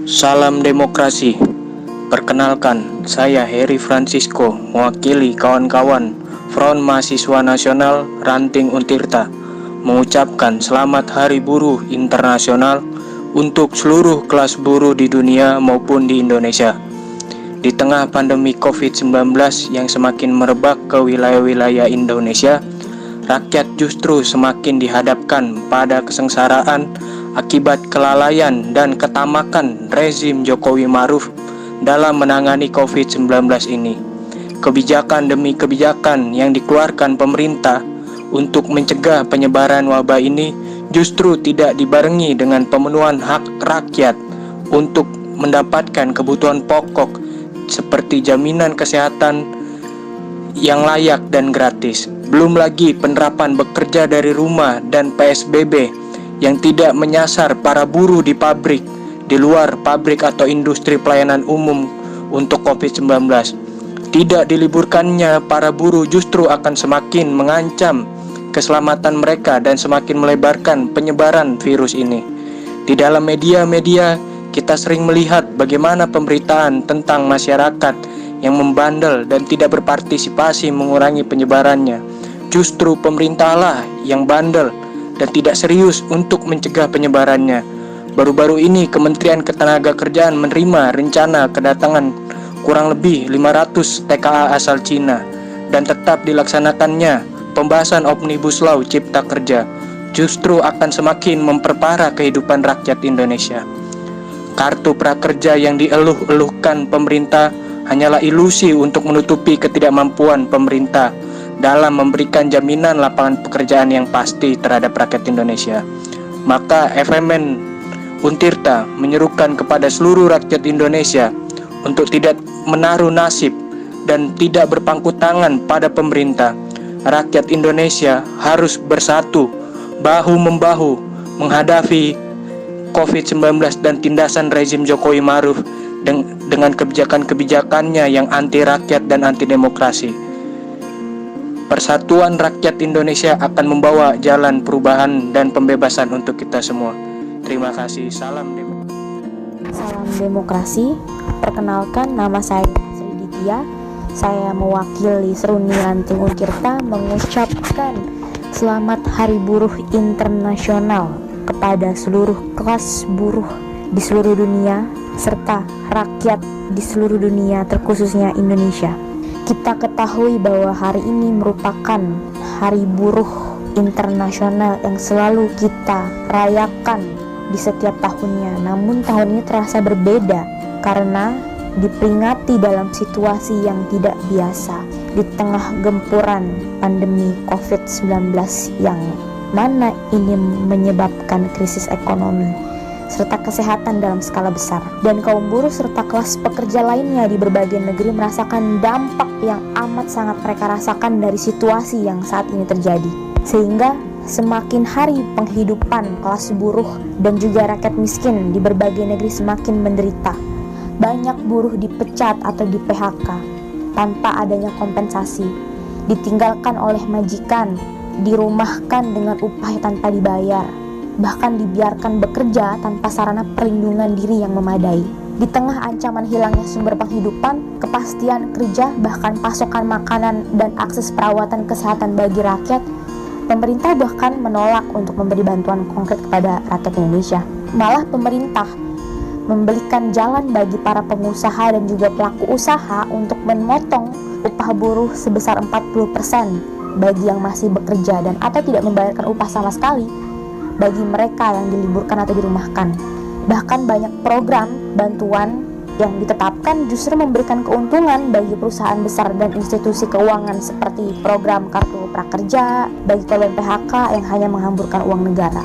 Salam demokrasi. Perkenalkan, saya Heri Francisco, mewakili kawan-kawan Front Mahasiswa Nasional Ranting Untirta, mengucapkan Selamat Hari Buruh Internasional untuk seluruh kelas buruh di dunia maupun di Indonesia. Di tengah pandemi COVID-19 yang semakin merebak ke wilayah-wilayah Indonesia, rakyat justru semakin dihadapkan pada kesengsaraan akibat kelalaian dan ketamakan rezim Jokowi Ma'ruf dalam menangani COVID-19 ini. Kebijakan demi kebijakan yang dikeluarkan pemerintah untuk mencegah penyebaran wabah ini justru tidak dibarengi dengan pemenuhan hak rakyat untuk mendapatkan kebutuhan pokok seperti jaminan kesehatan yang layak dan gratis. Belum lagi penerapan bekerja dari rumah dan PSBB yang tidak menyasar para buruh di pabrik, di luar pabrik atau industri pelayanan umum untuk COVID-19. Tidak diliburkannya para buruh justru akan semakin mengancam keselamatan mereka dan semakin melebarkan penyebaran virus ini. Di dalam media-media, kita sering melihat bagaimana pemberitaan tentang masyarakat yang membandel dan tidak berpartisipasi mengurangi penyebarannya. Justru pemerintahlah yang bandel dan tidak serius untuk mencegah penyebarannya. Baru-baru ini Kementerian Ketenagakerjaan menerima rencana kedatangan kurang lebih 500 TKA asal Cina dan tetap dilaksanakannya pembahasan Omnibus Law Cipta Kerja justru akan semakin memperparah kehidupan rakyat Indonesia. Kartu prakerja yang dieluh-eluhkan pemerintah hanyalah ilusi untuk menutupi ketidakmampuan pemerintah dalam memberikan jaminan lapangan pekerjaan yang pasti terhadap rakyat Indonesia. Maka FMN Untirta menyerukan kepada seluruh rakyat Indonesia untuk tidak menaruh nasib dan tidak berpangku tangan pada pemerintah. Rakyat Indonesia harus bersatu, bahu-membahu menghadapi COVID-19 dan tindasan rezim Jokowi Ma'ruf dengan kebijakan-kebijakannya yang anti rakyat dan anti demokrasi. Persatuan rakyat Indonesia akan membawa jalan perubahan dan pembebasan untuk kita semua. Terima kasih. Salam demokrasi. Perkenalkan, nama saya Sri Ditya. Saya mewakili Seruni Ranting Untirta mengucapkan Selamat Hari Buruh Internasional kepada seluruh kelas buruh di seluruh dunia serta rakyat di seluruh dunia, terkhususnya Indonesia. Kita ketahui bahwa hari ini merupakan Hari Buruh Internasional yang selalu kita rayakan di setiap tahunnya. Namun tahun ini terasa berbeda karena diperingati dalam situasi yang tidak biasa di tengah gempuran pandemi COVID-19 yang mana ini menyebabkan krisis ekonomi serta kesehatan dalam skala besar. Dan kaum buruh serta kelas pekerja lainnya di berbagai negeri merasakan dampak yang amat sangat mereka rasakan dari situasi yang saat ini terjadi. Sehingga semakin hari penghidupan kelas buruh dan juga rakyat miskin di berbagai negeri semakin menderita. Banyak buruh dipecat atau di PHK tanpa adanya kompensasi, ditinggalkan oleh majikan, dirumahkan dengan upah tanpa dibayar, bahkan dibiarkan bekerja tanpa sarana perlindungan diri yang memadai. Di tengah ancaman hilangnya sumber penghidupan, kepastian kerja, bahkan pasokan makanan dan akses perawatan kesehatan bagi rakyat, pemerintah bahkan menolak untuk memberi bantuan konkret kepada rakyat Indonesia. Malah pemerintah memberikan jalan bagi para pengusaha dan juga pelaku usaha untuk memotong upah buruh sebesar 40% bagi yang masih bekerja dan atau tidak membayarkan upah sama sekali bagi mereka yang diliburkan atau dirumahkan. Bahkan banyak program bantuan yang ditetapkan justru memberikan keuntungan bagi perusahaan besar dan institusi keuangan seperti program kartu prakerja bagi korban PHK yang hanya menghamburkan uang negara.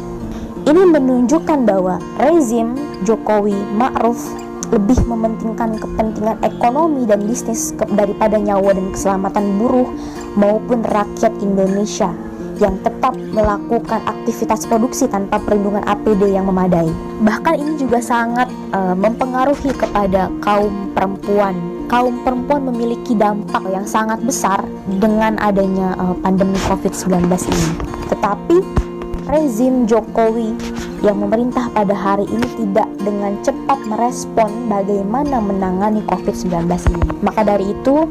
Ini menunjukkan bahwa rezim Jokowi Ma'ruf lebih mementingkan kepentingan ekonomi dan bisnis daripada nyawa dan keselamatan buruh maupun rakyat Indonesia yang tetap melakukan aktivitas produksi tanpa perlindungan APD yang memadai. Bahkan ini juga sangat mempengaruhi kepada kaum perempuan. Kaum perempuan memiliki dampak yang sangat besar dengan adanya pandemi COVID-19 ini. Tetapi rezim Jokowi yang memerintah pada hari ini tidak dengan cepat merespon bagaimana menangani COVID-19 ini. Maka dari itu,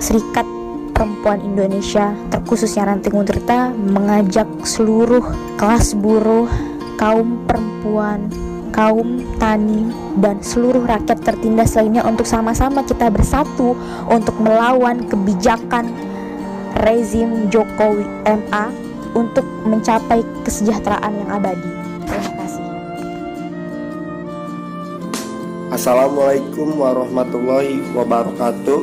Serikat Perempuan Indonesia, terkhususnya Ranting Untirta, mengajak seluruh kelas buruh, kaum perempuan, kaum tani, dan seluruh rakyat tertindas lainnya untuk sama-sama kita bersatu untuk melawan kebijakan rezim Jokowi MA untuk mencapai kesejahteraan yang abadi. Terima kasih. Assalamualaikum warahmatullahi wabarakatuh.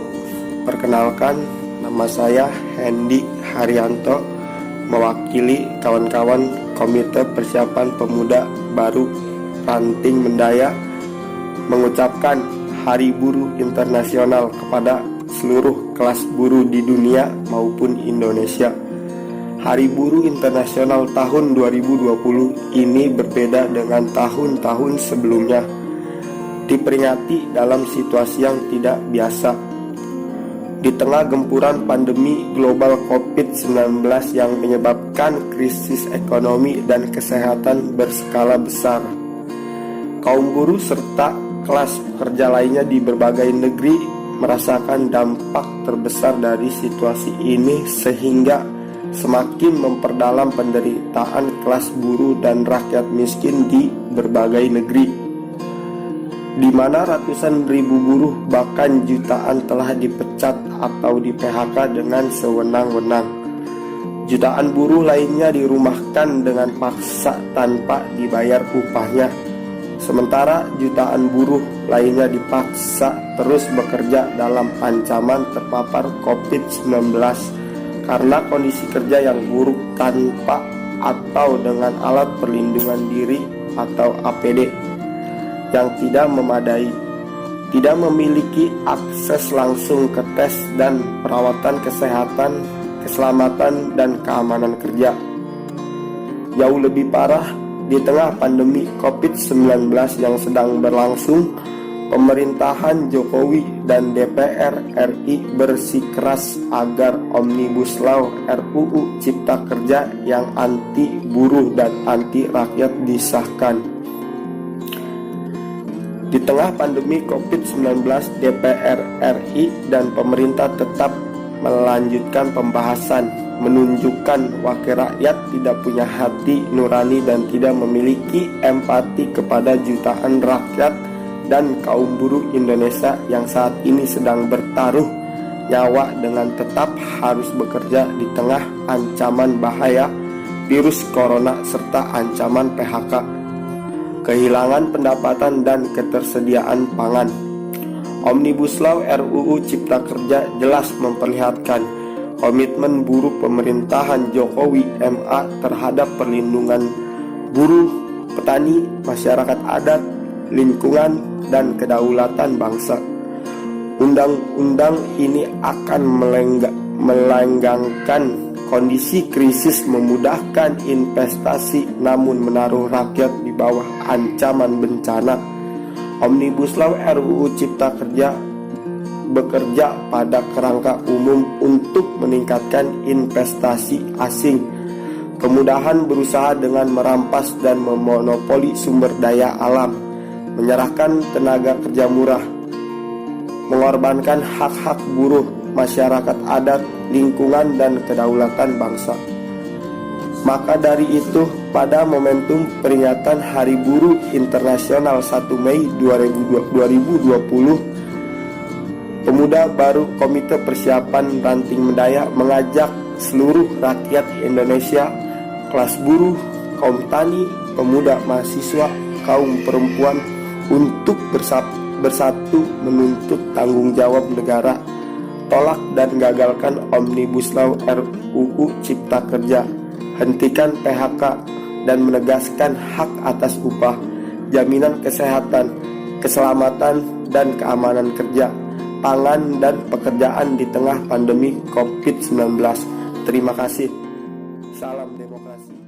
Perkenalkan, nama saya Hendy Haryanto, mewakili kawan-kawan Komite Persiapan Pemuda Baru Ranting Mendaya, mengucapkan Hari Buruh Internasional kepada seluruh kelas buruh di dunia maupun Indonesia. Hari Buruh Internasional tahun 2020 ini berbeda dengan tahun-tahun sebelumnya. Diperingati dalam situasi yang tidak biasa. Di tengah gempuran pandemi global COVID-19 yang menyebabkan krisis ekonomi dan kesehatan berskala besar, kaum buruh serta kelas pekerja lainnya di berbagai negeri merasakan dampak terbesar dari situasi ini, sehingga semakin memperdalam penderitaan kelas buruh dan rakyat miskin di berbagai negeri, di mana ratusan ribu buruh bahkan jutaan telah dipecat atau di PHK dengan sewenang-wenang. Jutaan buruh lainnya dirumahkan dengan paksa tanpa dibayar upahnya. Sementara jutaan buruh lainnya dipaksa terus bekerja dalam ancaman terpapar COVID-19 karena kondisi kerja yang buruk tanpa atau dengan alat perlindungan diri atau APD yang tidak memadai, tidak memiliki akses langsung ke tes dan perawatan kesehatan, keselamatan, dan keamanan kerja. Jauh lebih parah, di tengah pandemi COVID-19 yang sedang berlangsung, pemerintahan Jokowi dan DPR RI bersikeras agar Omnibus Law RUU Cipta Kerja yang anti buruh dan anti rakyat disahkan. Di tengah pandemi COVID-19, DPR RI dan pemerintah tetap melanjutkan pembahasan, menunjukkan wakil rakyat tidak punya hati nurani dan tidak memiliki empati kepada jutaan rakyat dan kaum buruh Indonesia yang saat ini sedang bertaruh nyawa dengan tetap harus bekerja di tengah ancaman bahaya virus corona serta ancaman PHK, kehilangan pendapatan dan ketersediaan pangan. Omnibus Law RUU Cipta Kerja jelas memperlihatkan komitmen buruh pemerintahan Jokowi MA terhadap perlindungan buruh, petani, masyarakat adat, lingkungan, dan kedaulatan bangsa. Undang-undang ini akan melenggangkan kondisi krisis, memudahkan investasi, namun menaruh rakyat di bawah ancaman bencana. Omnibus Law RUU Cipta Kerja bekerja pada kerangka umum untuk meningkatkan investasi asing, kemudahan berusaha dengan merampas dan memonopoli sumber daya alam, menyerahkan tenaga kerja murah, mengorbankan hak-hak buruh, masyarakat adat, lingkungan, dan kedaulatan bangsa. Maka dari itu, pada momentum peringatan Hari Buruh Internasional 1 Mei 2020, Pemuda Baru Komite Persiapan Ranting Mendaya mengajak seluruh rakyat Indonesia, kelas buruh, kaum tani, pemuda, mahasiswa, kaum perempuan untuk bersatu menuntut tanggung jawab negara, tolak dan gagalkan Omnibus Law RUU Cipta Kerja, hentikan PHK, dan menegaskan hak atas upah, jaminan kesehatan, keselamatan, dan keamanan kerja, pangan, dan pekerjaan di tengah pandemi COVID-19. Terima kasih. Salam demokrasi.